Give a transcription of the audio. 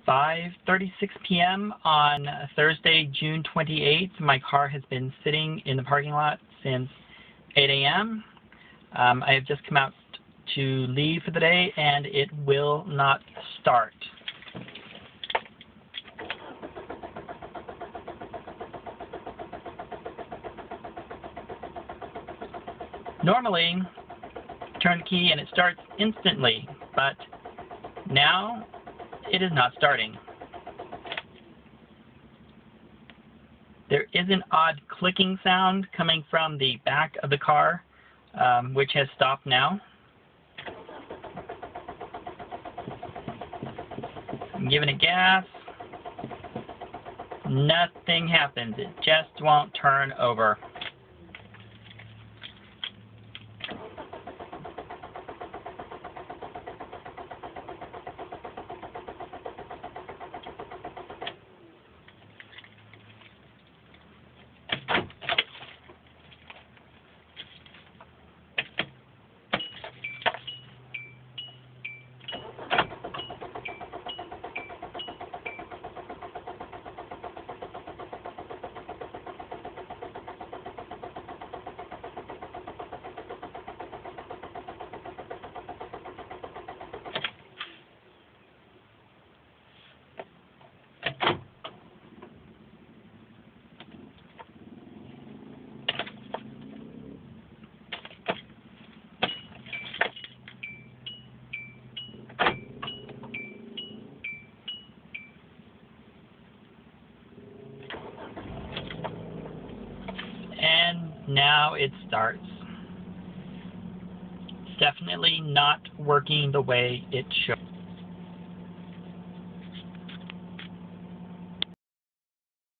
5:36 p.m. on Thursday, June 28th. My car has been sitting in the parking lot since 8 a.m. I have just come out to leave for the day and it will not start. Normally, turn the key and it starts instantly, but now it is not starting. There is an odd clicking sound coming from the back of the car, which has stopped now. I'm giving it gas. Nothing happens. It just won't turn over. And now it starts. It's definitely not working the way it should.